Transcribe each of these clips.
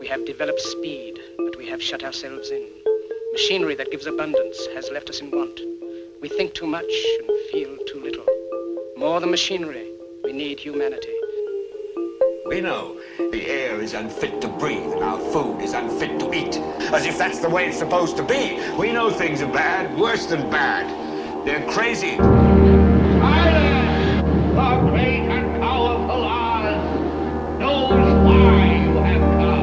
We have developed speed, but we have shut ourselves in. Machinery that gives abundance has left us in want. We think too much and feel too little. More than machinery, we need humanity. We know the air is unfit to breathe and our food is unfit to eat. As if that's the way it's supposed to be. We know things are bad, worse than bad. They're crazy. Silence! The great and powerful Oz knows why you have come.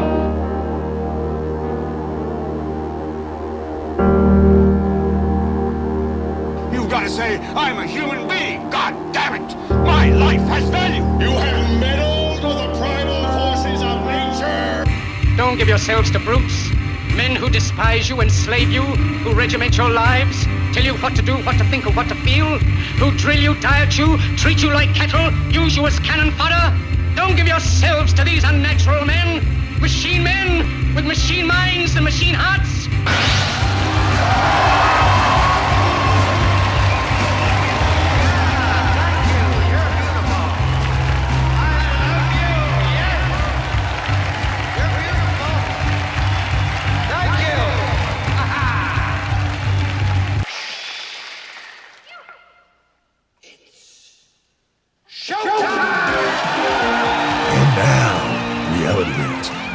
You've got to say, I'm a human being. God damn it. My life has value. You have meddled with the primal forces of nature. Don't give yourselves to brutes, men who despise you, enslave you, who regiment your lives, tell you what to do, what to think, or what to feel, who drill you, diet you, treat you like cattle, use you as cannon fodder. Don't give yourselves to these unnatural men with machine minds and machine hearts.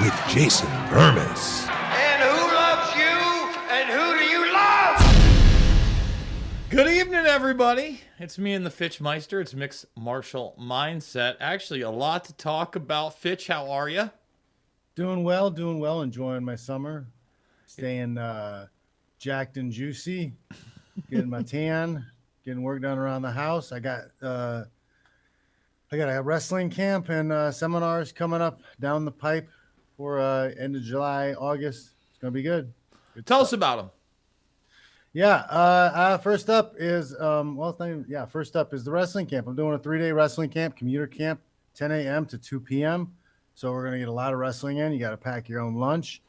With Jason Bermas. And who loves you? And who do you love? Good evening, everybody. It's me and the Fitchmeister. It's Mixed Martial Mindset. Actually, a lot to talk about. Fitch, how are you? Doing well. Enjoying my summer. Staying jacked and juicy. Getting my tan. Getting work done around the house. I got a wrestling camp and seminars coming up down the pipe for end of July, August. It's gonna be good. Tell us about them. Yeah. First up is first up is the wrestling camp. I'm doing a 3-day wrestling camp, commuter camp, 10 a.m. to 2 p.m. So we're gonna get a lot of wrestling in. You got to pack your own lunch.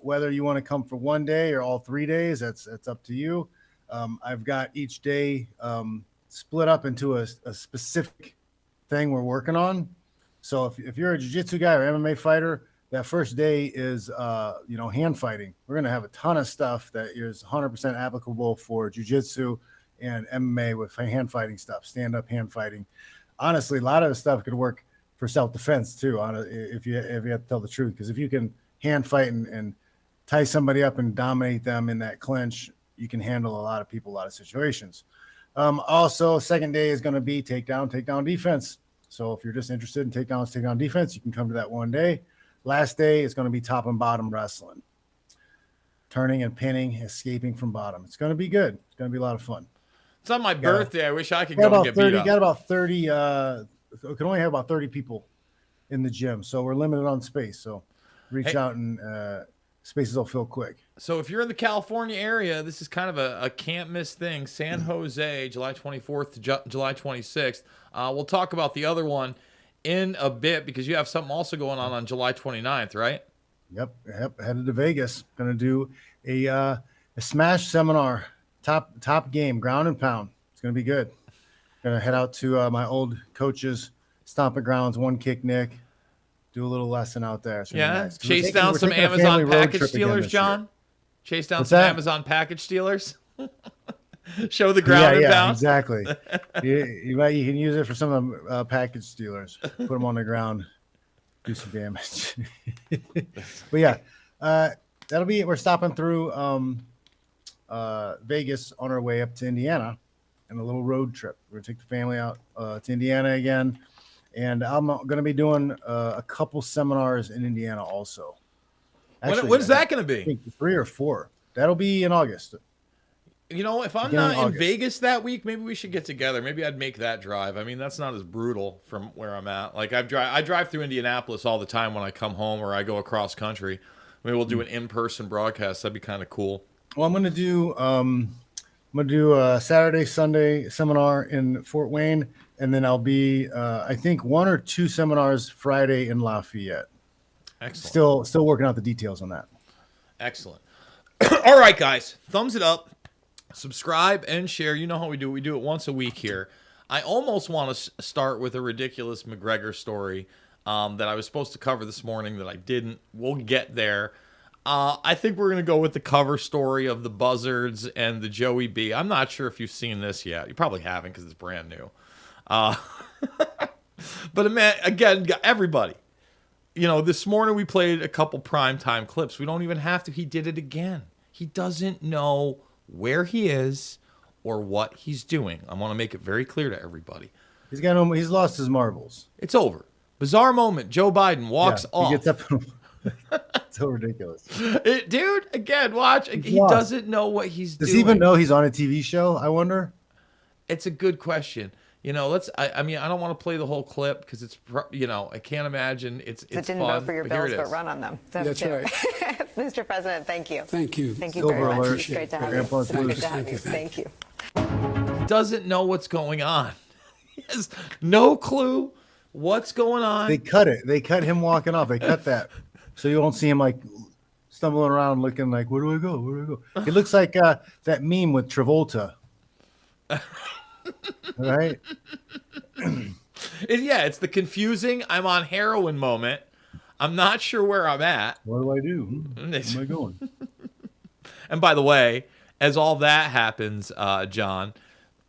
Whether you want to come for one day or all 3 days, that's up to you. I've got each day split up into a specific thing we're working on. So if you're a jiu-jitsu guy or MMA fighter, that first day is hand fighting. We're going to have a ton of stuff that is 100% applicable for jiu-jitsu and MMA with hand fighting stuff, stand-up hand fighting. Honestly, a lot of the stuff could work for self-defense too, if you have to tell the truth, because if you can hand fight and tie somebody up and dominate them in that clinch, you can handle a lot of people, a lot of situations. Also, second day is going to be takedown defense. So if you're just interested in takedown defense, you can come to that one day. Last day is going to be top and bottom wrestling. Turning and pinning, escaping from bottom. It's going to be good. It's going to be a lot of fun. It's on my birthday. I wish I could go and get beat up. Got about 30, we can only have about 30 people in the gym. So we're limited on space. So reach out and spaces will fill quick. So if you're in the California area, this is kind of a can't miss thing. San Jose, July 24th to July 26th. We'll talk about the other one in a bit because you have something also going on July 29th, right? Yep. Headed to Vegas. Going to do a smash seminar, top game, ground and pound. It's going to be good. Going to head out to my old coach's stomping grounds, One Kick Nick. Do a little lesson out there. Nice. Chase down some Amazon package stealers, John. Chase down some Amazon package stealers. Show the ground and pound. Exactly. you can use it for some of the package stealers. Put them on the ground, do some damage. But yeah, we're stopping through Vegas on our way up to Indiana, and a little road trip. We're gonna take the family out to Indiana again, and I'm gonna be doing a couple seminars in Indiana also. Actually, when is that gonna be? I think 3 or 4. That'll be in August. You know, if I'm not in Vegas that week, maybe we should get together. Maybe I'd make that drive. I mean, that's not as brutal from where I'm at. Like I drive through Indianapolis all the time when I come home or I go across country. Maybe we'll do an in-person broadcast. That'd be kind of cool. Well, I'm gonna do a Saturday, Sunday seminar in Fort Wayne, and then I'll be I think 1 or 2 seminars Friday in Lafayette. Excellent. Still working out the details on that. Excellent. All right, guys, thumbs it up. Subscribe and share. You know how we do it. We do it once a week here. I almost want to start with a ridiculous McGregor story. that I was supposed to cover this morning that I didn't. We'll get there. I think we're going to go with the cover story of the Buzzards and the Joey B. I'm not sure if you've seen this yet. You probably haven't because it's brand new. But man, again, everybody, this morning we played a couple primetime clips. We don't even have to. He did it again. He doesn't know where he is or what he's doing. I want to make it very clear to everybody. He's lost his marbles. It's over. Bizarre moment. Joe Biden walks off. He gets up. So ridiculous. Dude, again, watch. He doesn't know what he's doing. Does he even know he's on a TV show, I wonder? It's a good question. I don't want to play the whole clip because it's, I can't imagine it's didn't fun, vote for your but here bills, it but is. run on them. That's right. Mr. President, thank you. Thank you. Thank you Silver very much. alert. It's great to have Grandpa you. It's good Bruce. to have you. Thank you. Thank you. Doesn't know what's going on. He has no clue what's going on. They cut it. They cut him walking off. They cut that. So you won't see him like stumbling around looking like, where do I go? Where do I go? He looks like that meme with Travolta. Right? It's the confusing I'm on heroin moment. I'm not sure where I'm at. What do I do? Where am I going? And by the way, as all that happens, John,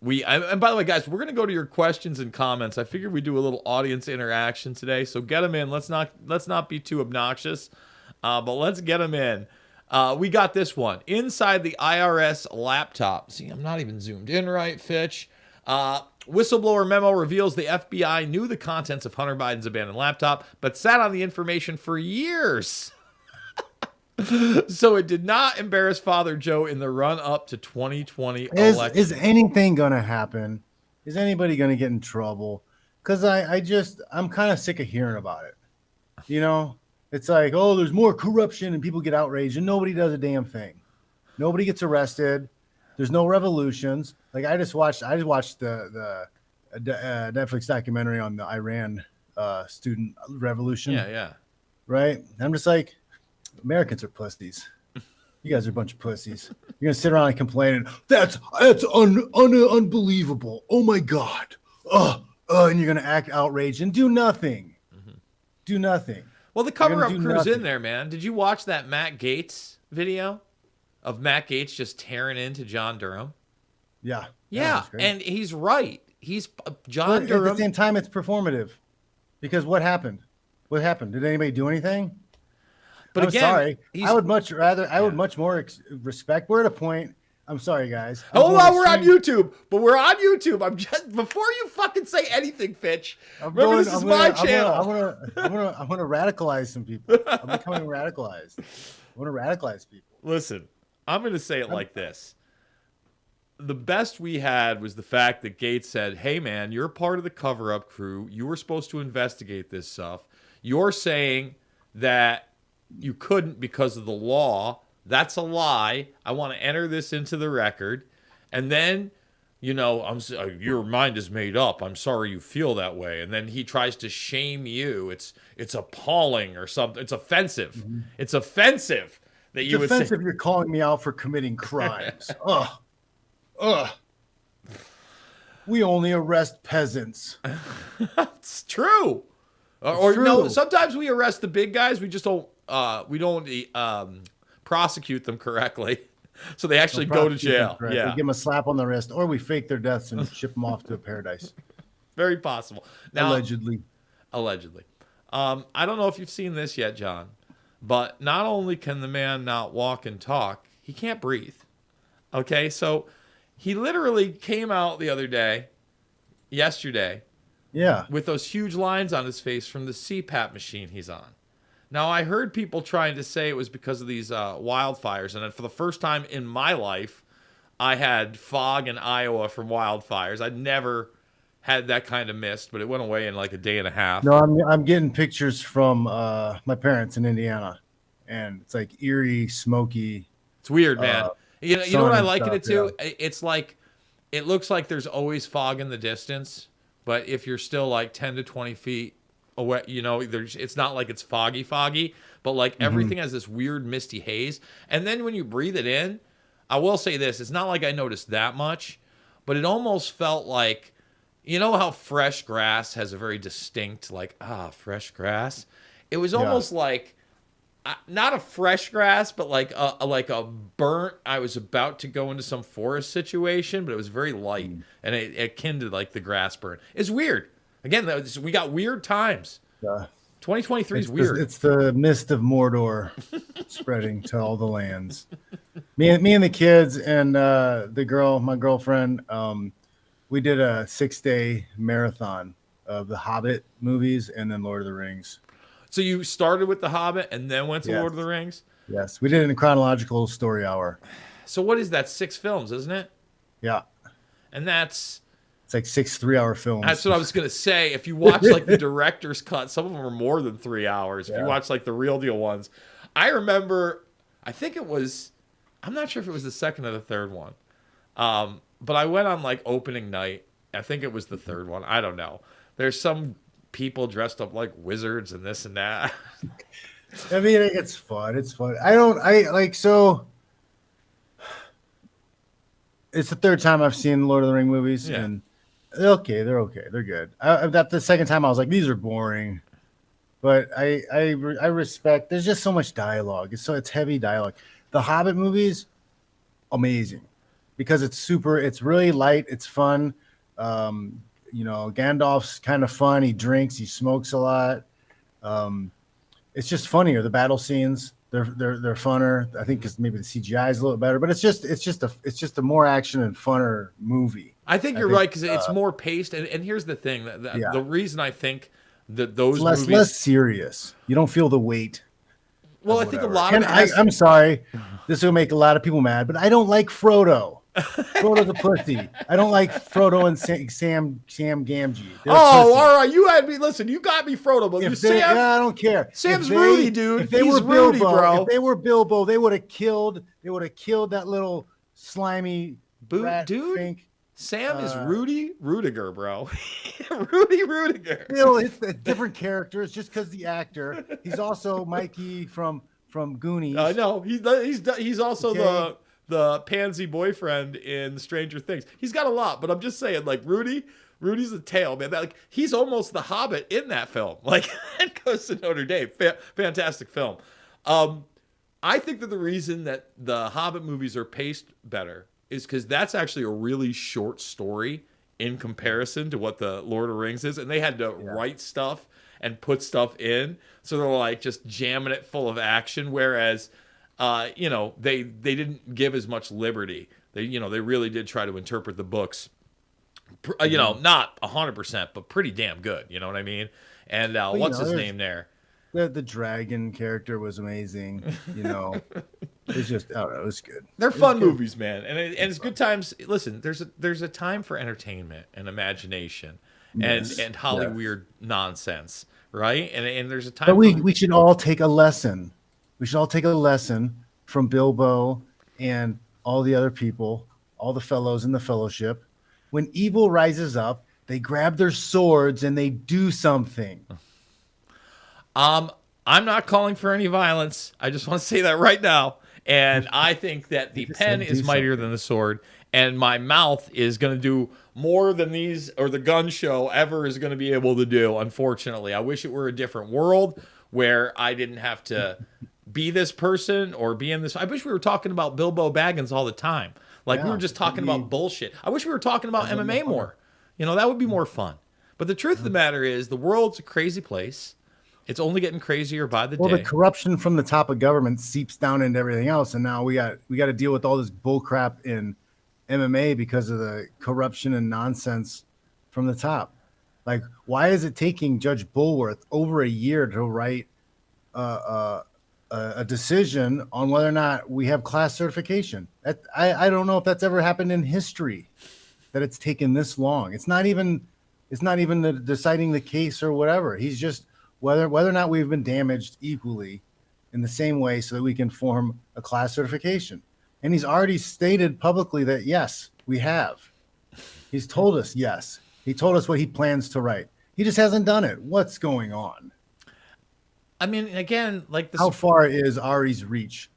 and by the way, guys, we're going to go to your questions and comments. I figured we'd do a little audience interaction today, so get them in. Let's not be too obnoxious, but let's get them in. We got this one. Inside the IRS laptop. See, I'm not even zoomed in right, Fitch. Whistleblower memo reveals the FBI knew the contents of Hunter Biden's abandoned laptop, but sat on the information for years. So it did not embarrass Father Joe in the run-up to 2020 election. Is anything going to happen? Is anybody going to get in trouble? Because I'm kind of sick of hearing about it. It's like, oh, there's more corruption and people get outraged and nobody does a damn thing. Nobody gets arrested. There's no revolutions. Like I just watched the Netflix documentary on the Iran student revolution. Yeah. Right. I'm just like, Americans are pussies. You guys are a bunch of pussies. You're gonna sit around and complain. And, that's unbelievable. Oh my God. And you're gonna act outraged and do nothing. Mm-hmm. Do nothing. Well, the cover-up crew's in there, man. Did you watch that Matt Gaetz video of Matt Gaetz just tearing into John Durham? Yeah. Yeah, and he's right. He's John Durham. At the same time, it's performative. Because what happened? What happened? Did anybody do anything? But I'm sorry. I would much more respect. We're at a point. I'm sorry, guys. Hold on, we're on YouTube. But we're on YouTube. I'm just before you fucking say anything, Fitch. This is my channel. I'm gonna radicalize some people. I'm becoming radicalized. I want to radicalize people. Listen, I'm gonna say it like this. The best we had was the fact that Gates said, hey, man, you're part of the cover-up crew. You were supposed to investigate this stuff. You're saying that you couldn't because of the law. That's a lie. I want to enter this into the record. And then, your mind is made up. I'm sorry you feel that way. And then he tries to shame you. It's appalling or something. It's offensive. Mm-hmm. It's offensive that you would say. It's offensive you're calling me out for committing crimes. We only arrest peasants. It's true. No, sometimes we arrest the big guys. We just don't prosecute them correctly. So they actually go to jail. Yeah. We give them a slap on the wrist or we fake their deaths and ship them off to a paradise. Very possible. Now, Allegedly. I don't know if you've seen this yet, John, but not only can the man not walk and talk, he can't breathe. Okay, so he literally came out yesterday, with those huge lines on his face from the CPAP machine he's on. Now, I heard people trying to say it was because of these wildfires, and for the first time in my life, I had fog in Iowa from wildfires. I'd never had that kind of mist, but it went away in like a day and a half. No, I'm getting pictures from my parents in Indiana, and it's like eerie, smoky. It's weird, man. You know what I liken it to? Yeah. It's like, it looks like there's always fog in the distance, but if you're still like 10 to 20 feet away, it's not like it's foggy, but like everything has this weird misty haze. And then when you breathe it in, I will say this, it's not like I noticed that much, but it almost felt like You know how fresh grass has a very distinct, like, fresh grass? It was almost like, not a fresh grass, but like a burnt, I was about to go into some forest situation, but it was very light, and it akin to like the grass burn. It's weird. Again, we got weird times. 2023 is weird. It's the mist of Mordor spreading to all the lands. Me and the kids and my girlfriend, we did a 6-day marathon of the Hobbit movies and then Lord of the Rings. So you started with The Hobbit and then went to Lord of the Rings? Yes, we did it in a chronological story hour. So what is that? 6 films, isn't it? Yeah. And it's like 6 3-hour films. That's what I was going to say. If you watch like the director's cut, some of them are more than 3 hours. If you watch like the real deal ones. I remember, I think it was, I'm not sure if it was the second or the third one. But I went on like opening night. I think it was the third one. I don't know. There's some people dressed up like wizards and this and that. I mean, it's fun. It's fun. It's the third time I've seen Lord of the Rings movies, and they're okay. They're good. The second time I was like, these are boring, but I respect. There's just so much dialogue. It's heavy dialogue. The Hobbit movies, amazing, because it's really light. It's fun. Gandalf's kind of fun. He drinks, he smokes a lot. It's just funnier. The battle scenes, they're funner. I think because maybe the CGI is a little better, but it's just a more action and funner movie. I think you're right because it's more paced. And here's the thing: the reason I think that those movies less serious. You don't feel the weight. Well, I think a lot of I'm sorry, this will make a lot of people mad, but I don't like Frodo. Frodo's a pussy. I don't like Frodo and Sam Gamgee. All right. You had me. Listen, you got me Frodo, but I don't care. Sam's Rudy, dude. If they were Bilbo, bro. If they were Bilbo, they would have killed that little slimy rat fink. Sam is Rudy Rudiger, bro. Rudy Rudiger. It's a different character. It's just because the actor. He's also Mikey from Goonies. I know. He's also the pansy boyfriend in Stranger Things. He's got a lot, but I'm just saying, like, Rudy's the tail, man. He's almost the Hobbit in that film. Like, it goes to Notre Dame. Fantastic film. I think that the reason that the Hobbit movies are paced better is because that's actually a really short story in comparison to what the Lord of the Rings is. And they had to write stuff and put stuff in. So they're like just jamming it full of action. Whereas, they didn't give as much liberty. They really did try to interpret the books, not 100%, but pretty damn good. You know what I mean? And what's his name there? The dragon character was amazing. It's just, I don't know, it was good. They're fun movies, man, and it's good times. Listen, there's a time for entertainment and imagination and Hollywood nonsense, right? And there's a time. But we should all take a lesson. We should all take a lesson from Bilbo and all the other people, all the fellows in the fellowship. When evil rises up, they grab their swords and they do something. I'm not calling for any violence. I just want to say that right now. And I think that the pen is mightier than the sword, and my mouth is going to do more than these or the gun show ever is going to be able to do. Unfortunately, I wish it were a different world where I didn't have to be this person or be in this. I wish we were talking about Bilbo Baggins all the time. Like we were just talking about bullshit. I wish we were talking about MMA more. That would be more fun. But the truth of the matter is the world's a crazy place. It's only getting crazier by the day. Well, the corruption from the top of government seeps down into everything else, and now we got to deal with all this bull crap in MMA because of the corruption and nonsense from the top. Like, why is it taking Judge Bulworth over a year to write a decision on whether or not we have class certification? I don't know if that's ever happened in history, that it's taken this long. It's not even deciding the case or whatever. He's just whether or not we've been damaged equally in the same way so that we can form a class certification. And he's already stated publicly that, yes, we have. He's told us, yes. He told us what he plans to write. He just hasn't done it. What's going on? I mean, again, like this. How far is Ari's reach?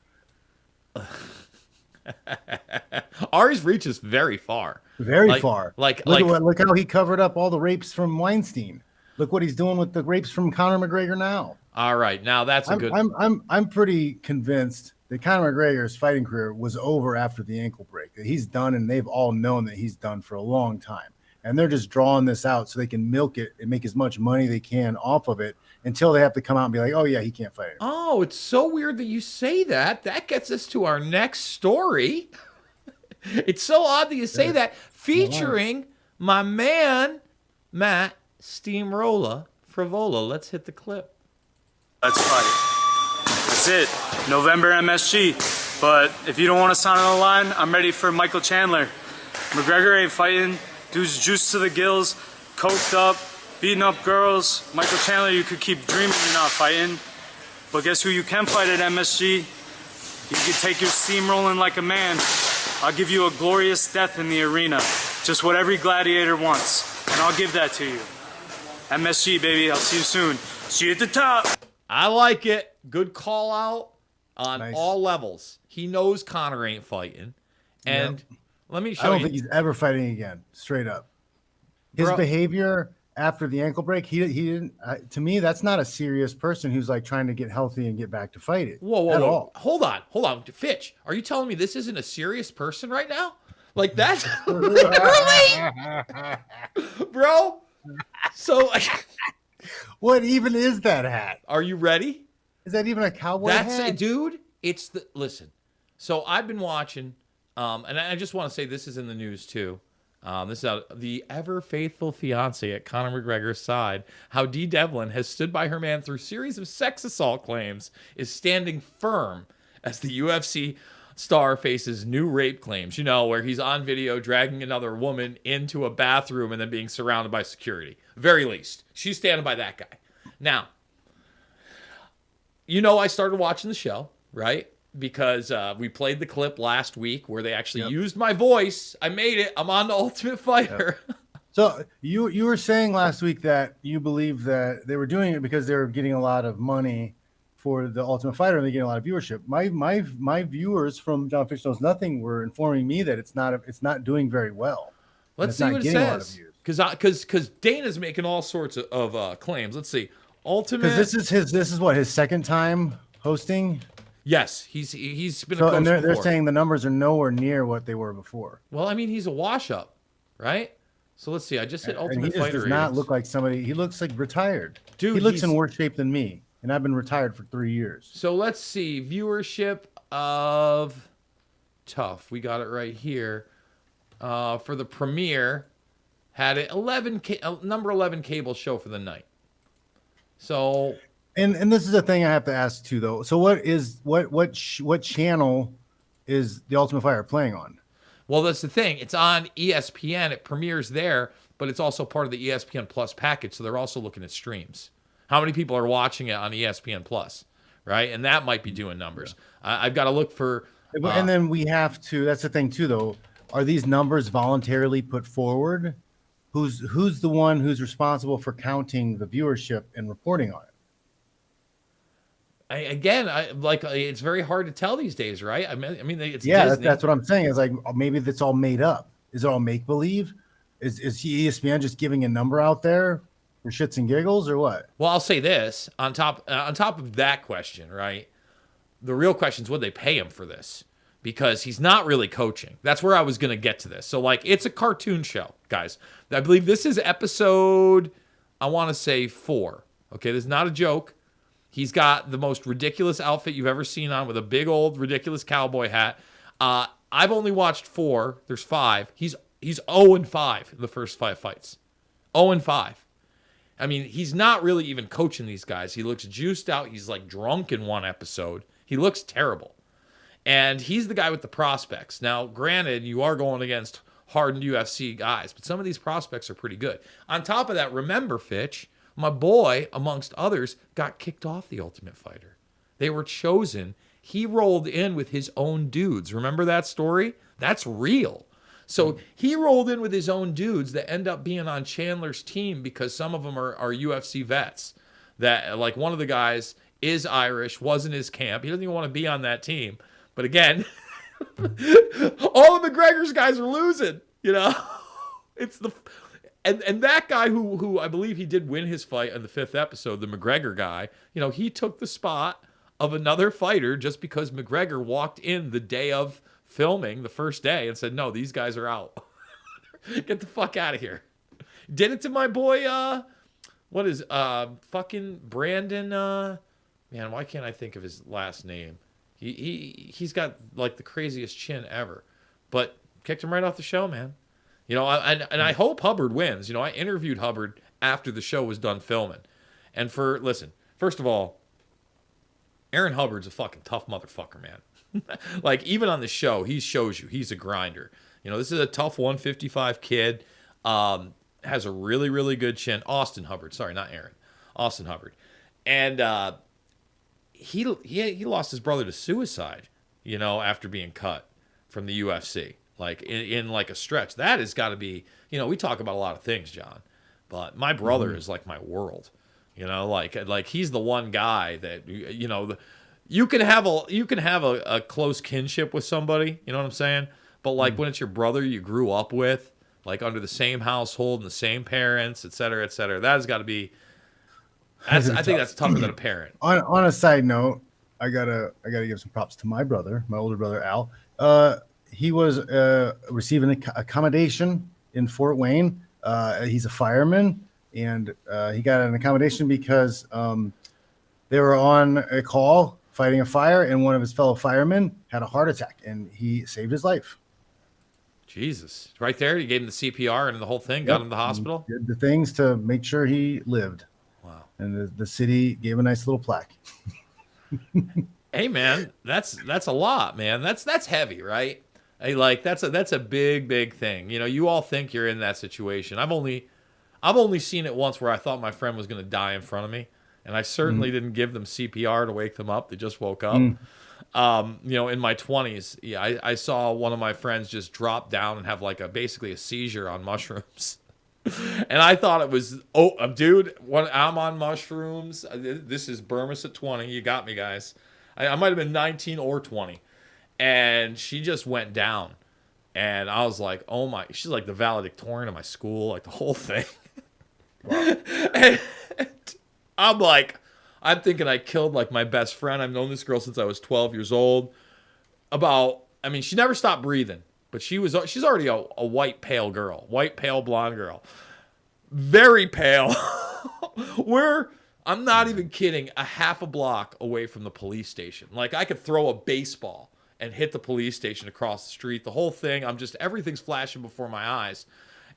Ari's reaches very far. Very far. Look how he covered up all the rapes from Weinstein. Look what he's doing with the rapes from Conor McGregor now. All right, now that's a good. I'm pretty convinced that Conor McGregor's fighting career was over after the ankle break. That he's done, and they've all known that he's done for a long time. And they're just drawing this out so they can milk it and make as much money they can off of it until they have to come out and be like, oh, yeah, he can't fight anymore. Oh, it's so weird that you say that. That gets us to our next story. It's so odd that you say that. Featuring my man, Matt Steamroller Frivola. Let's hit the clip. Let's fight. That's it. November MSG. But if you don't want to sign on the line, I'm ready for Michael Chandler. McGregor ain't fighting. Dude's juiced to the gills, coked up, beating up girls. Michael Chandler, you could keep dreaming you're not fighting. But guess who you can fight at MSG? You can take your steamrolling like a man. I'll give you a glorious death in the arena. Just what every gladiator wants. And I'll give that to you. MSG, baby. I'll see you soon. See you at the top. I like it. Good call out on all levels. He knows Conor ain't fighting. And let me show you. I don't think he's ever fighting again, straight up. His behavior after the ankle break, he didn't. To me, that's not a serious person who's like trying to get healthy and get back to fighting. Whoa. Hold on. Fitch, are you telling me this isn't a serious person right now? Like that's literally, bro. So, what even is that hat? Are you ready? Is that even a cowboy hat? Dude, it's the listen. So I've been watching. And I just want to say this is in the news too. This is the ever faithful fiance at Conor McGregor's side. How Dee Devlin has stood by her man through series of sex assault claims is standing firm as the UFC star faces new rape claims. You know, where he's on video dragging another woman into a bathroom and then being surrounded by security. Very least, she's standing by that guy. Now, you know, I started watching the show, right? Because we played the clip last week where they actually used my voice. I made it. I'm on the Ultimate Fighter. So you were saying last week that you believe that they were doing it because they were getting a lot of money for the Ultimate Fighter and they're getting a lot of viewership. My viewers from John Fitch Knows Nothing were informing me that it's not doing very well. Let's see what it says. Because Dana's making all sorts of claims. Let's see. Ultimate. Because this is what his second time hosting. Yes, he's been a coach and they're before. saying the numbers are nowhere near what they were before. Well, I mean, he's a wash-up, right? So let's see. I just hit Ultimate Fighter. He Fighter. Does not look like somebody. He looks like retired. Dude, he looks in worse shape than me, and I've been retired for 3 years. So let's see. Viewership of TUF. We got it right here. For the premiere, had it number 11 cable show for the night. So. And this is a thing I have to ask too, though. So what channel is the Ultimate Fighter playing on? Well, that's the thing. It's on ESPN. It premieres there, but it's also part of the ESPN Plus package. So they're also looking at streams. How many people are watching it on ESPN Plus, right? And that might be doing numbers. I've got to look for. And then we have to. That's the thing too, though. Are these numbers voluntarily put forward? Who's the one who's responsible for counting the viewership and reporting on it? It's very hard to tell these days, right? I mean, it's Disney. That's what I'm saying. It's like maybe that's all made up. Is it all make believe? Is ESPN just giving a number out there for shits and giggles, or what? Well, I'll say this on top of that question, right? The real question is, would they pay him for this? Because he's not really coaching. That's where I was going to get to this. So, it's a cartoon show, guys. I believe this is episode, I want to say 4. Okay, this is not a joke. He's got the most ridiculous outfit you've ever seen on with a big old ridiculous cowboy hat. I've only watched 4. There's 5. He's 0-5 in the first 5 fights. 0-5. I mean, he's not really even coaching these guys. He looks juiced out. He's like drunk in one episode. He looks terrible. And he's the guy with the prospects. Now, granted, you are going against hardened UFC guys, but some of these prospects are pretty good. On top of that, remember, Fitch, my boy, amongst others, got kicked off the Ultimate Fighter. They were chosen. He rolled in with his own dudes. Remember that story? That's real. So he rolled in with his own dudes that end up being on Chandler's team because some of them are UFC vets. That, like, one of the guys is Irish, was in his camp. He doesn't even want to be on that team. But again, All the McGregor's guys are losing, It's and that guy who I believe he did win his fight in the 5th episode, the McGregor guy, he took the spot of another fighter just because McGregor walked in the day of filming, the first day, and said, no, these guys are out. Get the fuck out of here. Did it to my boy, what is, fucking Brandon, man, why can't I think of his last name? He's got, like, the craziest chin ever. But kicked him right off the show, man. And I hope Hubbard wins. I interviewed Hubbard after the show was done filming. And first of all, Aaron Hubbard's a fucking tough motherfucker, man. Like, even on the show, he shows you he's a grinder. This is a tough 155 kid. Has a really, really good chin. Austin Hubbard. Sorry, not Aaron. Austin Hubbard. And he lost his brother to suicide, after being cut from the UFC. Like, in like a stretch. That has got to be, we talk about a lot of things, John. But my brother is like my world. Like he's the one guy that, you can have a close kinship with somebody, you know what I'm saying? But like when it's your brother you grew up with, like under the same household and the same parents, et cetera, that has got to be, I think that's tougher than a parent. On a side note, I gotta give some props to my brother, my older brother Al. He was receiving accommodation in Fort Wayne. He's a fireman, and he got an accommodation because they were on a call fighting a fire, and one of his fellow firemen had a heart attack, and he saved his life. Jesus. Right there, you gave him the CPR and the whole thing, got him to the hospital? He did the things to make sure he lived. Wow. And the city gave a nice little plaque. Hey, man, that's a lot, man. That's heavy, right? Hey, like, that's a big thing. You all think you're in that situation. I've only seen it once where I thought my friend was going to die in front of me, and I certainly didn't give them CPR to wake them up. They just woke up. In my 20s, yeah, I saw one of my friends just drop down and have basically a seizure on mushrooms. And I thought it was, dude, when I'm on mushrooms, this is Bermas at 20. You got me, guys. I might have been 19 or 20. And she just went down. And I was like, oh my, she's like the valedictorian of my school, like the whole thing. Wow. And I'm thinking I killed like my best friend. I've known this girl since I was 12 years old. She never stopped breathing, but she's already a white, pale girl, white, pale, blonde girl. Very pale. I'm not even kidding, a half a block away from the police station. Like, I could throw a baseball and hit the police station across the street. The whole thing, everything's flashing before my eyes.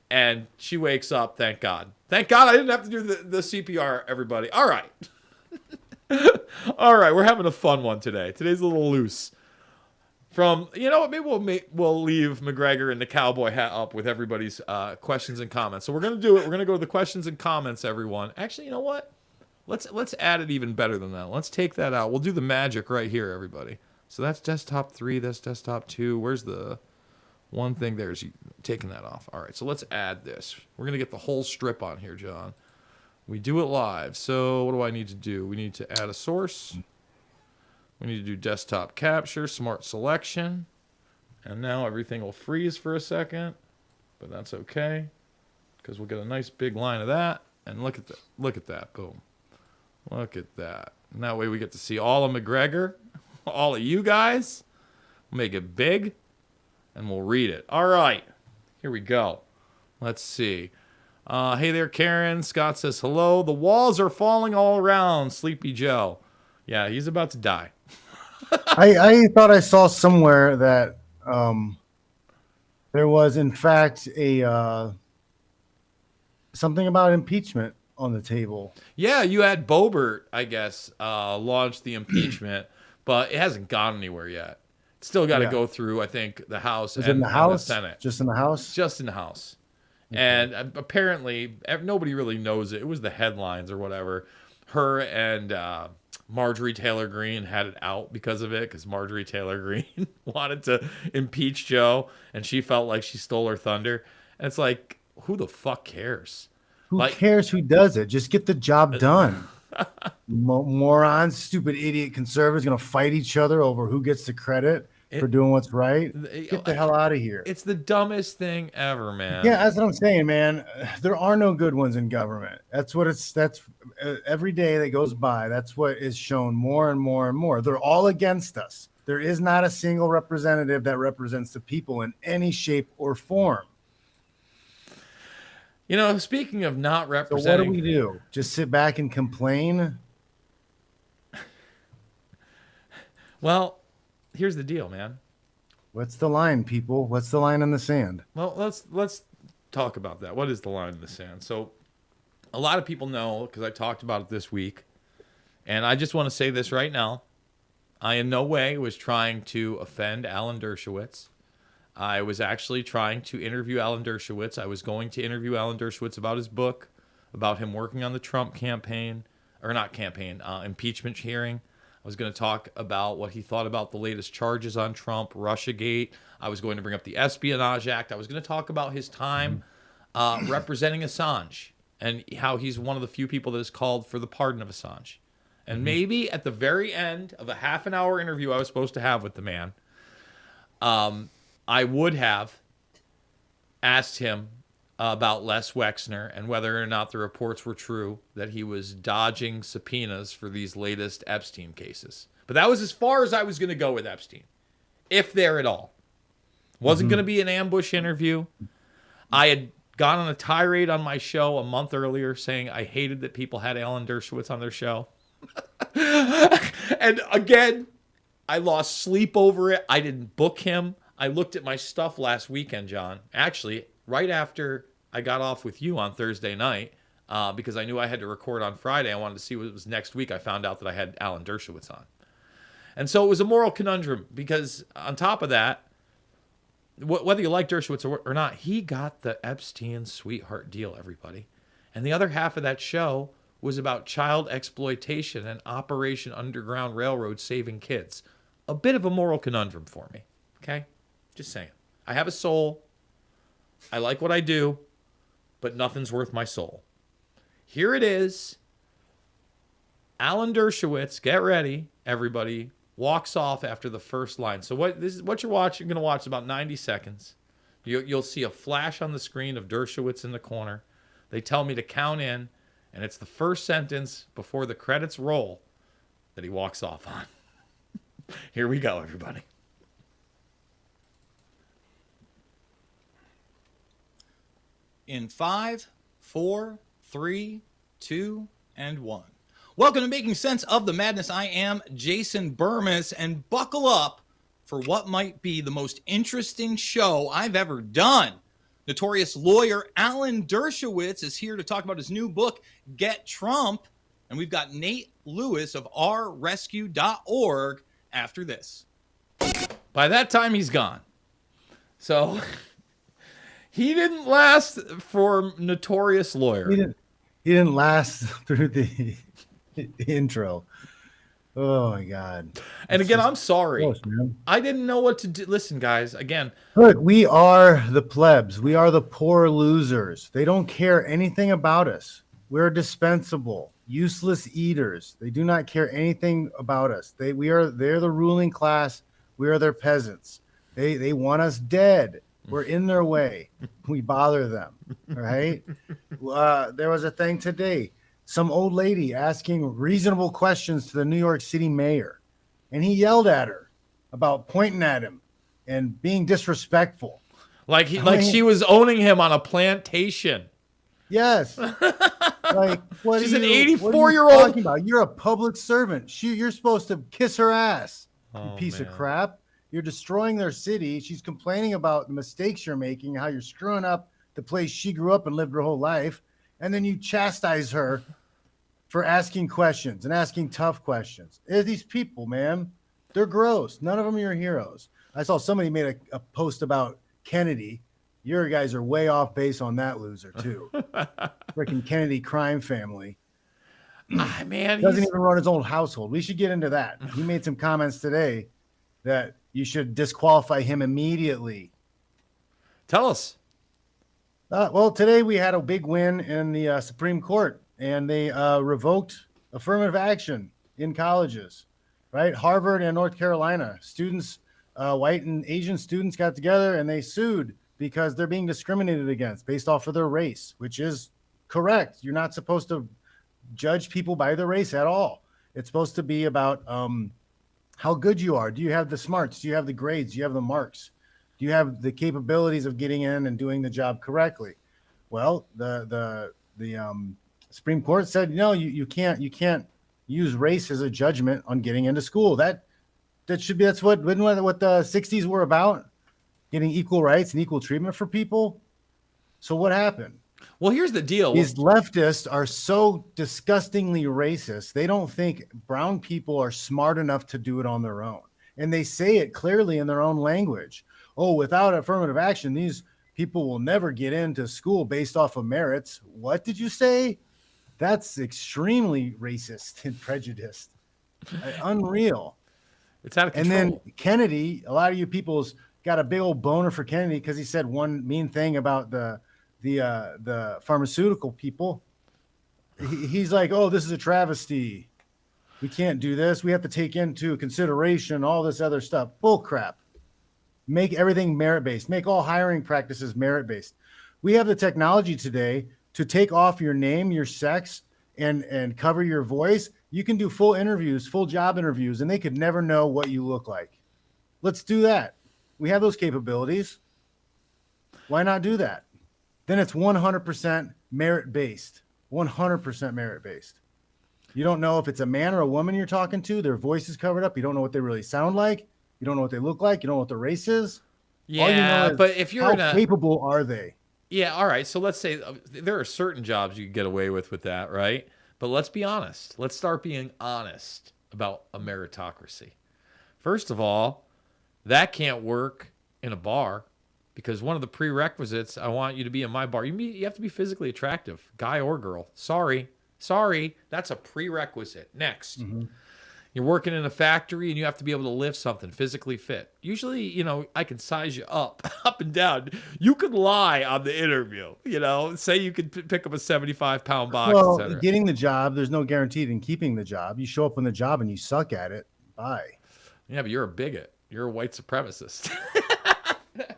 And she wakes up, thank God. Thank God I didn't have to do the CPR, everybody. All right. All right, we're having a fun one today. Today's a little loose. Maybe we'll leave McGregor and the cowboy hat up with everybody's questions and comments. So we're going to do it. We're going to go to the questions and comments, everyone. Actually, you know what? Let's add it even better than that. Let's take that out. We'll do the magic right here, everybody. So that's desktop 3, that's desktop 2. Where's the one thing there? Is taking that off. All right, so let's add this. We're going to get the whole strip on here, John. We do it live. So what do I need to do? We need to add a source. We need to do desktop capture, smart selection. And now everything will freeze for a second, but that's okay because we'll get a nice big line of that. And look at that. Boom. Look at that. And that way we get to see all of McGregor, all of you guys. We'll make it big, and we'll read it. All right. Here we go. Let's see. Hey there, Karen. Scott says, hello. The walls are falling all around, Sleepy Joe. Yeah, he's about to die. I thought I saw somewhere that there was, in fact, a something about impeachment on the table. Yeah, you had Boebert, I guess, launched the impeachment, but it hasn't gone anywhere yet. It's still got to go through, I think, the House and the Senate. Just in the House? Just in the House. Okay. And apparently, nobody really knows it. It was the headlines or whatever. Her and Marjorie Taylor Greene had it out because of it, because Marjorie Taylor Greene wanted to impeach Joe, and she felt like she stole her thunder. And it's like, who the fuck cares? Who cares who does it? Just get the job done. Morons, stupid idiot conservatives going to fight each other over who gets the credit. for doing what's right. Get the hell out of here. It's the dumbest thing ever, man. Yeah, that's what I'm saying, man. There are no good ones in government. That's every day that goes by. That's what is shown more and more and more. They're all against us. There is not a single representative that represents the people in any shape or form. You know, speaking of not representing, so what do we do? Just sit back and complain? Well, here's the deal, man. What's the line, people? What's the line in the sand? Well, let's talk about that. What is the line in the sand? So, a lot of people know because I talked about it this week, and I just want to say this right now. I in no way was trying to offend Alan Dershowitz. I was actually trying to interview Alan Dershowitz. I was going to interview Alan Dershowitz about his book, about him working on the Trump campaign, or not campaign, impeachment hearing. I was going to talk about what he thought about the latest charges on Trump, Russiagate. I was going to bring up the Espionage Act. I was going to talk about his time representing Assange and how he's one of the few people that has called for the pardon of Assange. And maybe at the very end of a half-an-hour interview I was supposed to have with the man, I would have asked him about Les Wexner and whether or not the reports were true that he was dodging subpoenas for these latest Epstein cases. But that was as far as I was going to go with Epstein, if there at all. Wasn't going to be an ambush interview. I had gone on a tirade on my show a month earlier saying I hated that people had Alan Dershowitz on their show. And again, I lost sleep over it. I didn't book him. I looked at my stuff last weekend, John. Actually, right after I got off with you on Thursday night, because I knew I had to record on Friday. I wanted to see what was next week. I found out that I had Alan Dershowitz on. And so it was a moral conundrum because on top of that, whether you like Dershowitz or not, he got the Epstein sweetheart deal, everybody. And the other half of that show was about child exploitation and Operation Underground Railroad saving kids. A bit of a moral conundrum for me, okay? Just saying. I have a soul. I like what I do, but nothing's worth my soul. Here it is. Alan Dershowitz, get ready, everybody, walks off after the first line. So what you're watching, you're going to watch about 90 seconds. You'll see a flash on the screen of Dershowitz in the corner. They tell me to count in, and it's the first sentence before the credits roll that he walks off on. Here we go, everybody. In 5, 4, 3, 2, and 1. Welcome to Making Sense of the Madness. I am Jason Bermas, and buckle up for what might be the most interesting show I've ever done. Notorious lawyer Alan Dershowitz is here to talk about his new book, Get Trump, and we've got Nate Lewis of rrescue.org after this. By that time, he's gone. So he didn't last for notorious lawyer. He didn't last through the intro. Oh my God. And again, I'm sorry. Close, I didn't know what to do. Listen, guys, again. Look, we are the plebs. We are the poor losers. They don't care anything about us. We're dispensable, useless eaters. They do not care anything about us. They're the ruling class. We are their peasants. They want us dead. We're in their way. We bother them. Right? There was a thing today. Some old lady asking reasonable questions to the New York City mayor. And he yelled at her about pointing at him and being disrespectful. Like she was owning him on a plantation. Yes. Like what? She's an 84-year-old. You're a public servant. You're supposed to kiss her ass. You piece of crap. You're destroying their city. She's complaining about the mistakes you're making, how you're screwing up the place she grew up and lived her whole life. And then you chastise her for asking questions and asking tough questions. These people, man, they're gross. None of them are your heroes. I saw somebody made a post about Kennedy. Your guys are way off base on that loser, too. Freaking Kennedy crime family. Man, doesn't even run his own household. We should get into that. He made some comments today that you should disqualify him immediately. Tell us. Well, today we had a big win in the Supreme Court, and they revoked affirmative action in colleges, right? Harvard and North Carolina students white and Asian students got together and they sued because they're being discriminated against based off of their race, which is correct. You're not supposed to judge people by their race at all. It's supposed to be about how good you are. Do you have the smarts? Do you have the grades? Do you have the marks? Do you have the capabilities of getting in and doing the job correctly? Well, the Supreme Court said, no, you can't use race as a judgment on getting into school. That should be, that's what the 60s were about, getting equal rights and equal treatment for people. So what happened? Well, here's the deal. These leftists are so disgustingly racist. They don't think brown people are smart enough to do it on their own. And they say it clearly in their own language. Oh, without affirmative action, these people will never get into school based off of merits. What did you say? That's extremely racist and prejudiced. Unreal. It's out of control. And then Kennedy, a lot of you people's got a big old boner for Kennedy because he said one mean thing about the pharmaceutical people. He's like, oh, this is a travesty. We can't do this. We have to take into consideration all this other stuff. Bull crap. Make everything merit-based. Make all hiring practices merit-based. We have the technology today to take off your name, your sex, and cover your voice. You can do full interviews, full job interviews, and they could never know what you look like. Let's do that. We have those capabilities. Why not do that? Then it's 100% merit-based. 100% merit-based. You don't know if it's a man or a woman you're talking to. Their voice is covered up. You don't know what they really sound like. You don't know what they look like. You don't know what the race is. Yeah, all you know is but if you're how capable are they? Yeah, all right. So let's say there are certain jobs you can get away with that, right? But let's be honest. Let's start being honest about a meritocracy. First of all, that can't work in a bar because one of the prerequisites, I want you to be in my bar. You have to be physically attractive, guy or girl. Sorry. That's a prerequisite. Next. Mm-hmm. You're working in a factory and you have to be able to lift something, physically fit. Usually, I can size you up and down. You could lie on the interview, say you could pick up a 75-pound box. Well, getting the job, there's no guarantee in keeping the job. You show up on the job and you suck at it. Bye. Yeah, but you're a bigot. You're a white supremacist.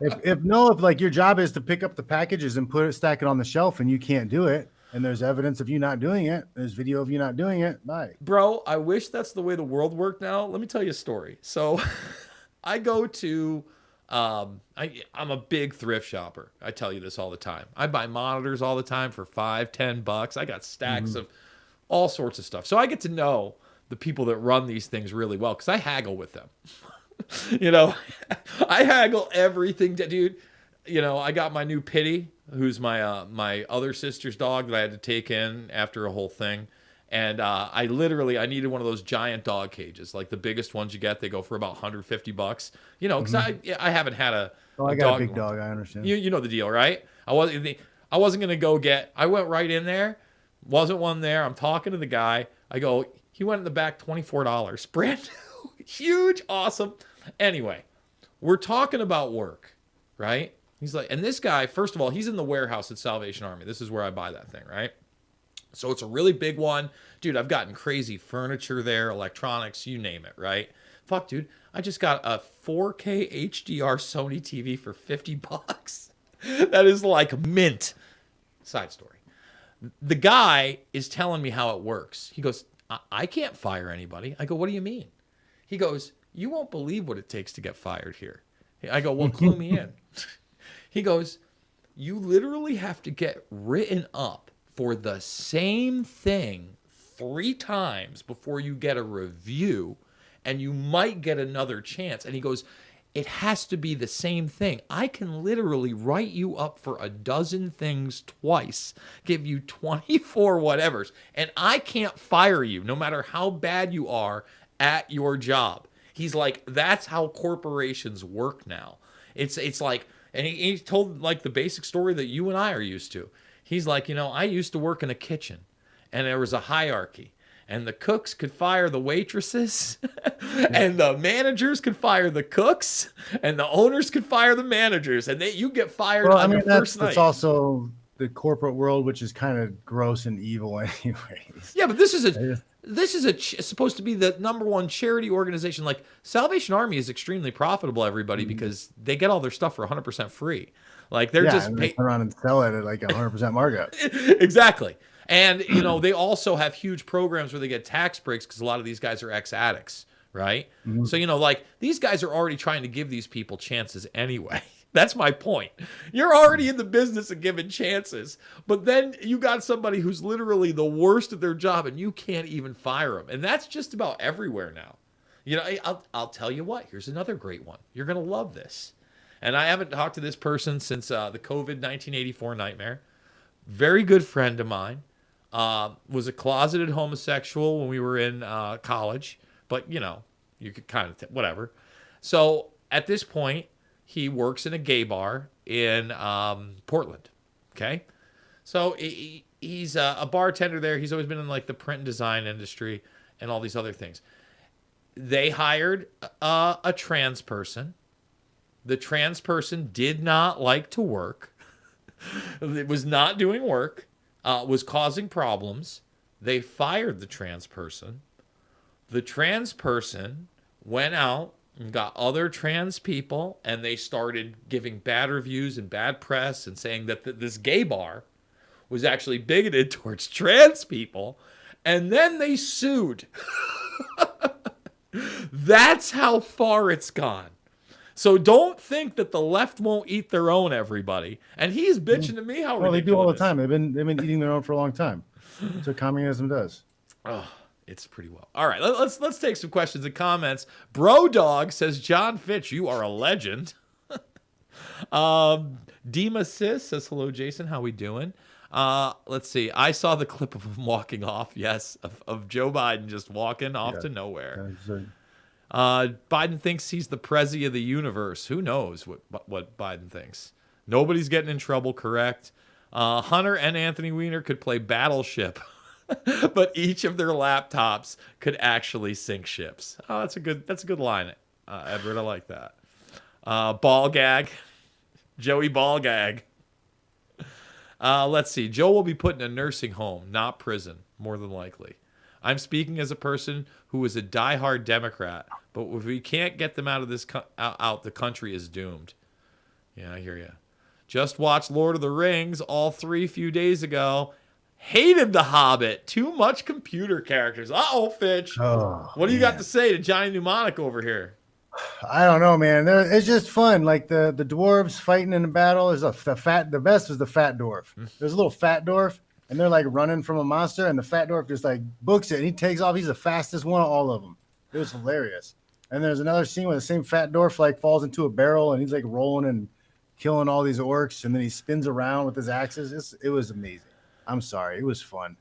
if like your job is to pick up the packages and stack it on the shelf and you can't do it, and there's evidence of you not doing it, there's video of you not doing it, bye. Bro, I wish that's the way the world worked now. Let me tell you a story. So I go to, I'm a big thrift shopper. I tell you this all the time. I buy monitors all the time for $5-10. I got stacks of all sorts of stuff. So I get to know the people that run these things really well because I haggle with them. I haggle everything, dude. I got my new Pitty, who's my my other sister's dog that I had to take in after a whole thing. And I needed one of those giant dog cages, like the biggest ones you get. They go for about $150, because I haven't had a I got a big dog. I understand. You know the deal, right? I wasn't going to go I went right in there. Wasn't one there. I'm talking to the guy. I go, he went in the back, $24. Brand new, huge, awesome. Anyway, we're talking about work, right? He's like, and this guy, first of all, he's in the warehouse at Salvation Army. This is where I buy that thing, right? So it's a really big one. Dude, I've gotten crazy furniture there, electronics, you name it, right? Fuck, dude, I just got a 4K HDR Sony TV for $50. That is like mint. Side story. The guy is telling me how it works. He goes, I can't fire anybody. I go, what do you mean? He goes, you won't believe what it takes to get fired here. I go, well, clue me in. He goes, you literally have to get written up for the same thing 3 times before you get a review, and you might get another chance. And he goes, it has to be the same thing. I can literally write you up for 12 things twice, give you 24 whatevers, and I can't fire you no matter how bad you are at your job. He's like, that's how corporations work now. It's like, and he told like the basic story that you and I are used to. He's like, I used to work in a kitchen and there was a hierarchy and the cooks could fire the waitresses and the managers could fire the cooks and the owners could fire the managers, and you get fired on your first night. That's also the corporate world, which is kind of gross and evil anyways. Yeah, but this is This is supposed to be the #1 charity organization. Like, Salvation Army is extremely profitable, everybody, because they get all their stuff for 100% free. Like, they're just they turn around and sell it at like 100% markup. Exactly. And, you know, they also have huge programs where they get tax breaks because a lot of these guys are ex-addicts, right? So, you know, like, these guys are already trying to give these people chances anyway. That's my point. You're already in the business of giving chances, but then you got somebody who's literally the worst at their job and you can't even fire them. And that's just about everywhere now. You know, I'll tell you what, here's another great one. You're going to love this. And I haven't talked to this person since the COVID 1984 nightmare. Very good friend of mine. Was a closeted homosexual when we were in college. But, you know, you could kind of, whatever. So at this point, he works in a gay bar in Portland. Okay. So he's a bartender there. He's always been in like the print and design industry and all these other things. They hired a trans person. The trans person did not like to work. It was not doing work, was causing problems. They fired the trans person. The trans person went out and got other trans people, and they started giving bad reviews and bad press and saying that this gay bar was actually bigoted towards trans people, and then they sued. That's how far it's gone. So don't think that the left won't eat their own, everybody. And he's bitching to me how well, they do all the time. They've been eating their own for a long time. That's what communism does. Oh, it's pretty well. All right, let's take some questions and comments. Bro Dog says, John Fitch, you are a legend. Dima Sis says, hello, Jason. How we doing? Let's see. I saw the clip of him walking off. Yes, of Joe Biden just walking off to nowhere. Biden thinks he's the Prezi of the universe. Who knows what Biden thinks? Nobody's getting in trouble, correct? Hunter and Anthony Weiner could play Battleship, but each of their laptops could actually sink ships. Oh, that's a good line, Edward. I like that. Ball gag. Joey Ball gag. Let's see. Joe will be put in a nursing home, not prison, more than likely. I'm speaking as a person who is a diehard Democrat, but if we can't get them out of this out, the country is doomed. Yeah, I hear you. Just watched Lord of the Rings, all 3 few days ago. Hated The Hobbit. Too much computer characters. Uh-oh, Fitch. Oh, what do you got to say to Johnny Mnemonic over here? I don't know, man. It's just fun. Like the dwarves fighting in the battle is the best was the fat dwarf. There's a little fat dwarf, and they're like running from a monster, and the fat dwarf just like books it, and he takes off. He's the fastest one of all of them. It was hilarious. And there's another scene where the same fat dwarf like falls into a barrel, and he's like rolling and killing all these orcs, and then he spins around with his axes. It was amazing. I'm sorry. It was fun.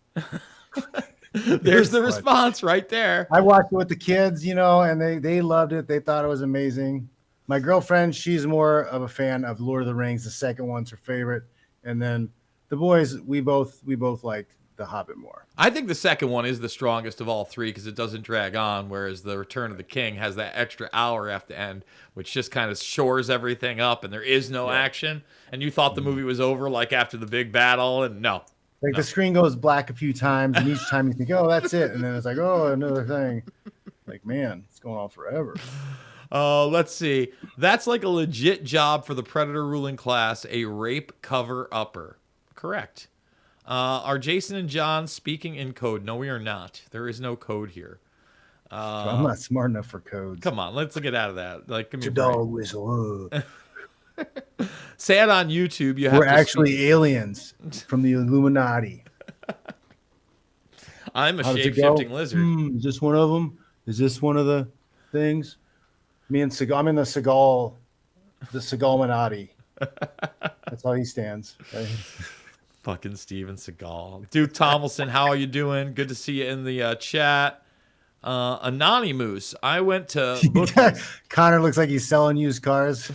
There's the response right there. I watched it with the kids, you know, and they loved it. They thought it was amazing. My girlfriend, she's more of a fan of Lord of the Rings. The second one's her favorite. And then the boys, we both like The Hobbit more. I think the second one is the strongest of all three because it doesn't drag on, whereas the Return of the King has that extra hour at the end, which just kind of shores everything up, and there is no action. And you thought the movie was over like after the big battle, and no. Like the screen goes black a few times, and each time you think, oh, that's it. And then it's like, oh, another thing. Like, man, it's going on forever. Let's see. That's like a legit job for the Predator ruling class, a rape cover-upper. Correct. Are Jason and John speaking in code? No, we are not. There is no code here. I'm not smart enough for codes. Come on, let's get out of that. Like, give me a dog whistle. Say it on YouTube. We're actually aliens from the Illuminati. I'm a shape-shifting lizard. Is this one of them? Is this one of the things? Me and Seagal. I'm in the Seagal-minati. That's how he stands. Right? Fucking Steven Seagal. Dude Tomlinson, how are you doing? Good to see you in the chat. Anonymous, I went to Connor looks like he's selling used cars.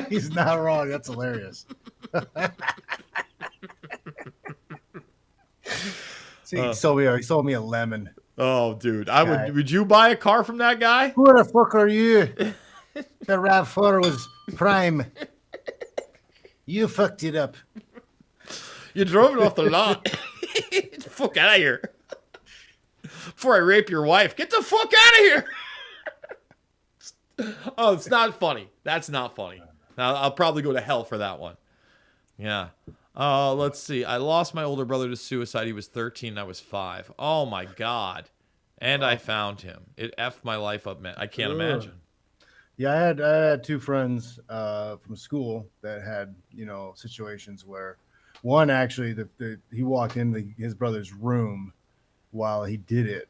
He's not wrong. That's hilarious. See, he sold me a lemon. Oh, dude, would you buy a car from that guy? Who the fuck are you? The RAV4 was prime. You fucked it up. You drove it off the lot. Fuck out of here. Before I rape your wife. Get the fuck out of here. Oh, it's not funny. That's not funny. I'll probably go to hell for that one. Yeah. Let's see. I lost my older brother to suicide. He was 13. I was 5. Oh, my God. And I found him. It effed my life up, man. I can't imagine. Yeah, I had 2 friends from school that had, situations where one actually, he walked into his brother's room while he did it.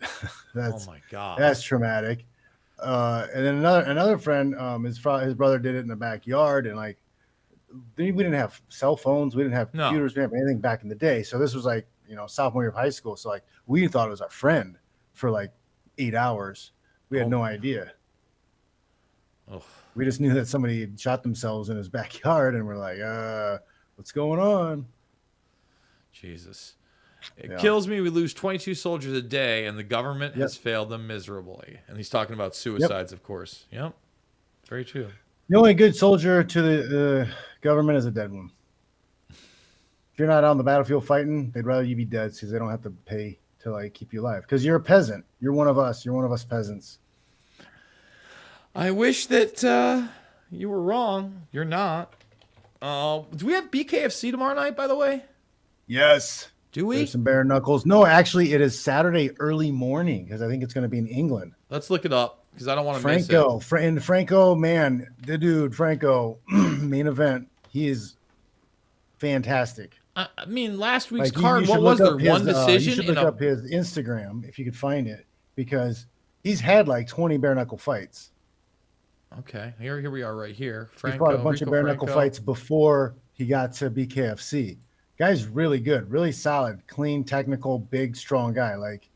Oh, my God. That's traumatic. And then another friend, his brother did it in the backyard, and like we didn't have cell phones, we didn't have computers, we didn't have anything back in the day. So this was like sophomore year of high school. So like we thought it was our friend for like 8 hours. We had no idea. Oh. We just knew that somebody had shot themselves in his backyard, and we're like, what's going on? Jesus. It kills me. We lose 22 soldiers a day, and the government has failed them miserably. And he's talking about suicides, of course. Yep. Very true. The only good soldier to the government is a dead one. If you're not on the battlefield fighting, they'd rather you be dead because they don't have to pay to like keep you alive. Because you're a peasant. You're one of us. You're one of us peasants. I wish that you were wrong. You're not. Do we have BKFC tomorrow night, by the way? Yes. Do we? There's some bare knuckles. No, actually, it is Saturday early morning because I think it's going to be in England. Let's look it up because I don't want to miss it. Franco, man, the dude, Franco, main event. He is fantastic. I mean, last week's card, what was there? One decision? You should look up his Instagram if you could find it because he's had like 20 bare knuckle fights. Okay, here we are right here. He fought a bunch of bare knuckle fights before he got to BKFC. Guy's really good, really solid, clean, technical, big, strong guy. Like,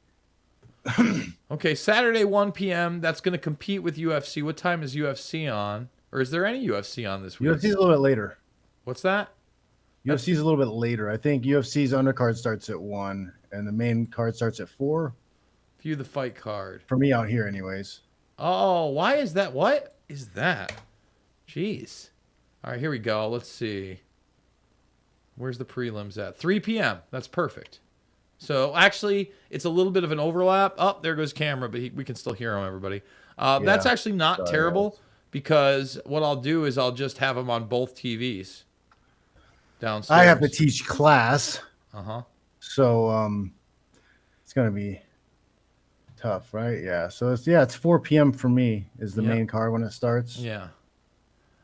okay, Saturday 1 p.m. That's going to compete with UFC. What time is UFC on? Or is there any UFC on this week? UFC's a little bit later. What's that? UFC's a little bit later. I think UFC's undercard starts at 1, and the main card starts at 4. View the fight card. For me out here, anyways. Oh, why is that? What is that? Jeez. All right, here we go. Let's see. Where's the prelims at? 3 p.m. That's perfect. So actually, it's a little bit of an overlap. Oh, there goes camera, but we can still hear him, everybody. That's actually not terrible because what I'll do is I'll just have them on both TVs downstairs. I have to teach class. Uh-huh. So it's going to be tough, right? Yeah. So it's 4 p.m. for me is the main card when it starts. Yeah.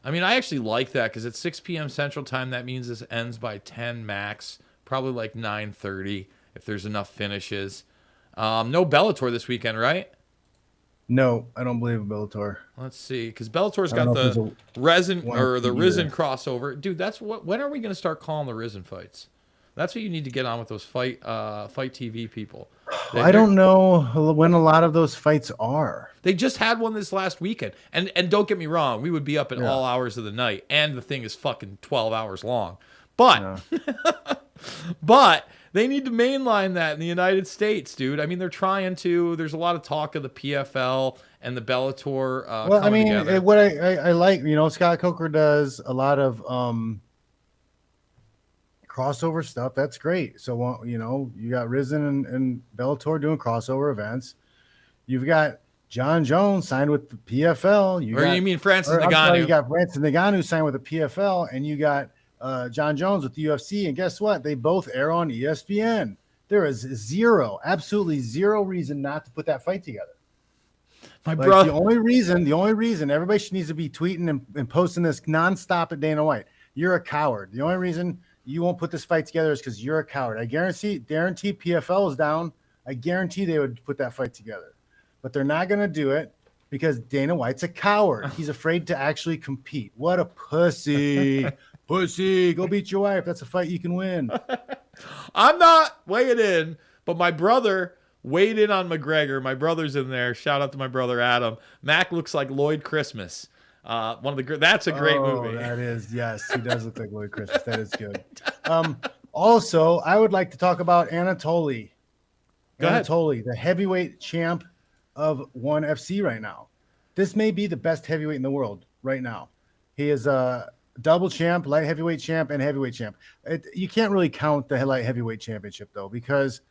I mean, I actually like that because it's 6 p.m. Central Time. That means this ends by 10 max, probably like 9:30 if there's enough finishes. No Bellator this weekend, right? No, I don't believe in Bellator. Let's see, because Bellator's got the Risen crossover. Dude, that's what. When are we going to start calling the Risen fights? That's what you need to get on with those fight TV people. I don't know when a lot of those fights are. They just had one this last weekend. And don't get me wrong, we would be up at all hours of the night, and the thing is fucking 12 hours long. But but they need to mainline that in the United States, dude. I mean, they're trying to. There's a lot of talk of the PFL and the Bellator well, I mean, together. What I like, Scott Coker does a lot of crossover stuff. That's great. So, you got Risen and Bellator doing crossover events. You've got John Jones signed with the PFL. You mean Francis Ngannou? You got Francis Ngannou signed with the PFL, and you got John Jones with the UFC. And guess what? They both air on ESPN. There is absolutely zero reason not to put that fight together. My brother. The only reason everybody needs to be tweeting and posting this nonstop at Dana White. You're a coward. The only reason you won't put this fight together is because you're a coward. I guarantee PFL is down. I guarantee they would put that fight together. But they're not going to do it because Dana White's a coward. He's afraid to actually compete. What a pussy. Pussy. Go beat your wife. That's a fight you can win. I'm not weighing in, but my brother weighed in on McGregor. My brother's in there. Shout out to my brother Adam. Mac looks like Lloyd Christmas. That's a great movie. That is, yes, he does look like Lloyd Christmas. That is good. Also, I would like to talk about Anatoly. Anatoly, the heavyweight champ of ONE FC right now. This may be the best heavyweight in the world right now. He is a double champ, light heavyweight champ, and heavyweight champ. You can't really count the light heavyweight championship though, because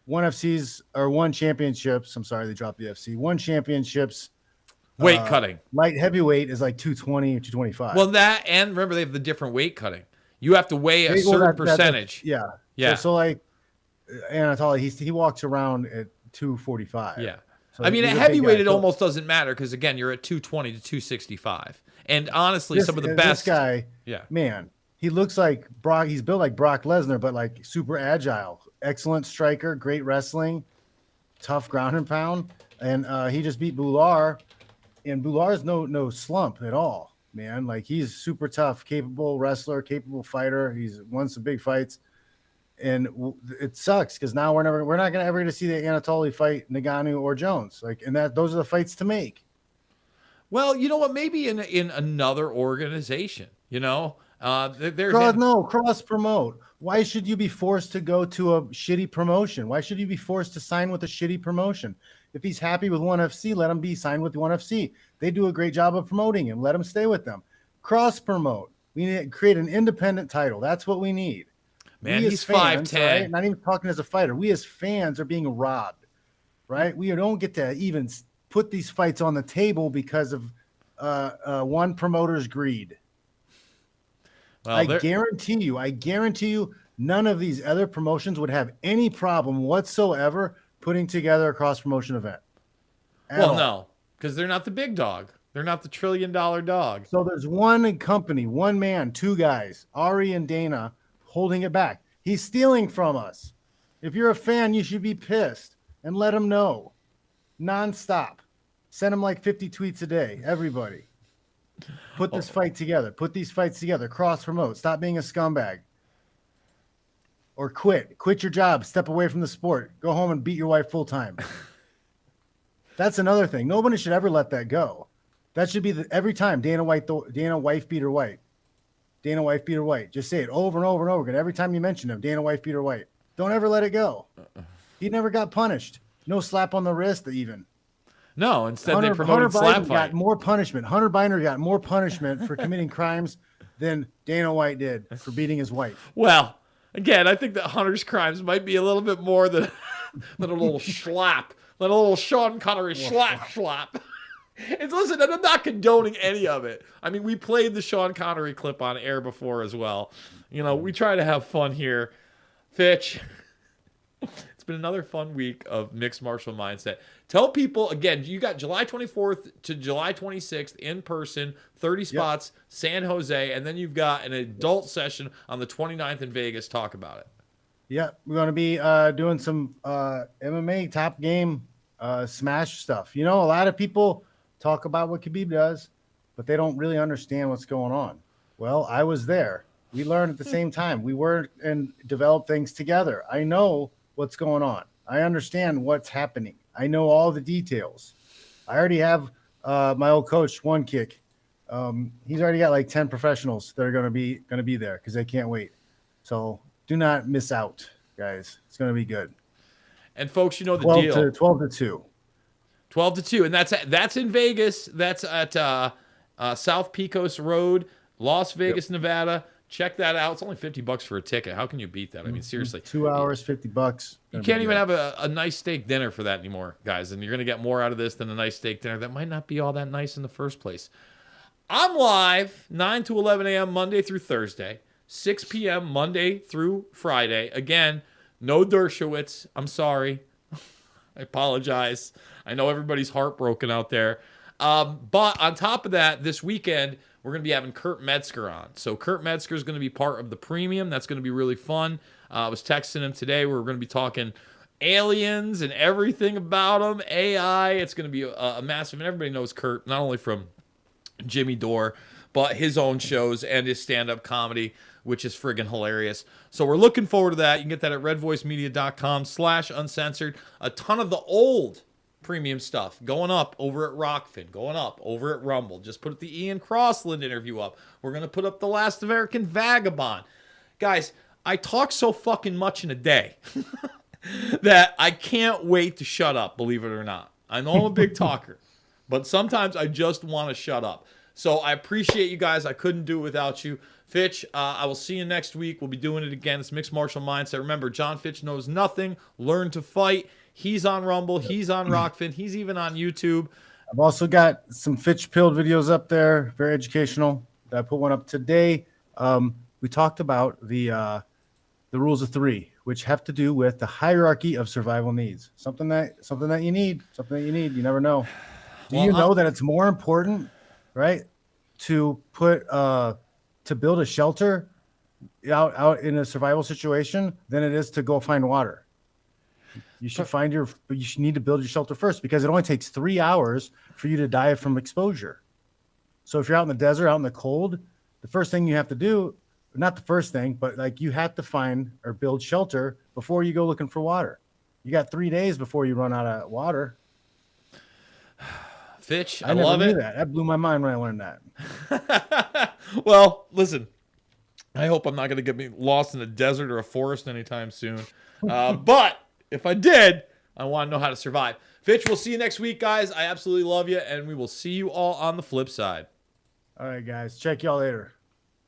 one FC's or one championships. I'm sorry, they dropped the FC. One championships. Weight cutting. Light heavyweight is like 220 or 225. Well, that, and remember, they have the different weight cutting. You have to weigh a certain percentage. Yeah. So like Anatoly, he walks around at 245. Yeah. So I mean, at heavyweight, it almost doesn't matter because, again, you're at 220 to 265. And honestly, some of the best. This guy, man, he looks like Brock. He's built like Brock Lesnar, but like super agile. Excellent striker, great wrestling, tough ground and pound. And he just beat Bular. And Bular's no slump at all, man. Like, he's super tough, capable wrestler, capable fighter. He's won some big fights. And it sucks because now we're not gonna ever see the Anatoly fight Ngannou or Jones. Like, and those are the fights to make. Well, you know what? Maybe in another organization, you know, there's cross promote. Why should you be forced to go to a shitty promotion? Why should you be forced to sign with a shitty promotion? If he's happy with ONE FC, let him be signed with ONE FC. They do a great job of promoting him. Let him stay with them. Cross promote. We need to create an independent title. That's what we need. Man, he's 5'10". Right? Not even talking as a fighter. We as fans are being robbed, right? We don't get to even put these fights on the table because of one promoter's greed. Well, I guarantee you, none of these other promotions would have any problem whatsoever putting together a cross-promotion event. Well, no, because they're not the big dog. They're not the $1 trillion dog. So there's one company, one man, two guys, Ari and Dana, holding it back. He's stealing from us. If you're a fan, you should be pissed and let him know. Nonstop. Send him like 50 tweets a day. Everybody. Put this fight together. Put these fights together. Cross-promote. Stop being a scumbag. Or quit. Quit your job. Step away from the sport. Go home and beat your wife full time. That's another thing. Nobody should ever let that go. That should be every time Dana wife beat her white. Dana wife beat her white. Just say it over and over and over again. Every time you mention him, Dana wife beat her white. Don't ever let it go. He never got punished. No slap on the wrist even. No, instead they promoted slap fight. Got more punishment. Hunter Biden got more punishment for committing crimes than Dana White did for beating his wife. Well, again, I think that Hunter's crimes might be a little bit more than a little schlap, than a little Sean Connery schlap. Listen, I'm not condoning any of it. I mean, we played the Sean Connery clip on air before as well. You know, we try to have fun here. Fitch, it's been another fun week of mixed martial mindset. Tell people, again, you got July 24th to July 26th in person, 30 spots, San Jose, and then you've got an adult session on the 29th in Vegas. Talk about it. Yeah, we're going to be doing some MMA top game smash stuff. You know, a lot of people talk about what Khabib does, but they don't really understand what's going on. Well, I was there. We learned at the same time. We worked and developed things together. I know what's going on. I understand what's happening. I know all the details. I already have my old coach, One Kick. He's already got like 10 professionals that are going to be there because they can't wait. So do not miss out, guys. It's going to be good. And folks, you know the deal. 12 to 2. 12 to 2, and that's in Vegas. That's at South Pecos Road, Las Vegas, Nevada. Check that out. It's only $50 for a ticket. How can you beat that? I mean, seriously. 2 hours, $50. You can't even have a nice steak dinner for that anymore, guys. And you're going to get more out of this than a nice steak dinner that might not be all that nice in the first place. I'm live 9 to 11 a.m. Monday through Thursday, 6 p.m. Monday through Friday. Again, no Dershowitz. I'm sorry. I apologize. I know everybody's heartbroken out there. But on top of that, this weekend, we're going to be having Kurt Metzger on. So Kurt Metzger is going to be part of the premium. That's going to be really fun. I was texting him today. We're going to be talking aliens and everything about them, AI. It's going to be a massive, and everybody knows Kurt, not only from Jimmy Dore, but his own shows and his stand-up comedy, which is friggin' hilarious. So we're looking forward to that. You can get that at redvoicemedia.com/uncensored. A ton of the old premium stuff going up over at Rockfin, going up over at Rumble. Just put the Ian Crossland interview up. We're going to put up The Last American Vagabond. Guys, I talk so fucking much in a day that I can't wait to shut up, believe it or not. I know I'm a big talker, but sometimes I just want to shut up. So I appreciate you guys. I couldn't do it without you. Fitch, I will see you next week. We'll be doing it again. It's Mixed Martial Mindset. Remember, John Fitch knows nothing. Learn to fight. He's on Rumble. He's on Rockfin. He's even on YouTube. I've also got some Fitch Pilled videos up there, very educational. I put one up today. We talked about the rules of three, which have to do with the hierarchy of survival needs. Something that you need. You never know. Do you know that it's more important, right, to build a shelter out in a survival situation than it is to go find water? You should need to build your shelter first, because it only takes 3 hours for you to die from exposure. So if you're out in the desert, out in the cold, the first thing you have to do, not the first thing, but like you have to find or build shelter before you go looking for water. You got 3 days before you run out of water. Fitch, I love it. That blew my mind when I learned that. Well, listen, I hope I'm not going to get me lost in a desert or a forest anytime soon. But if I did, I want to know how to survive. Fitch, we'll see you next week, guys. I absolutely love you, and we will see you all on the flip side. All right, guys. Check y'all later.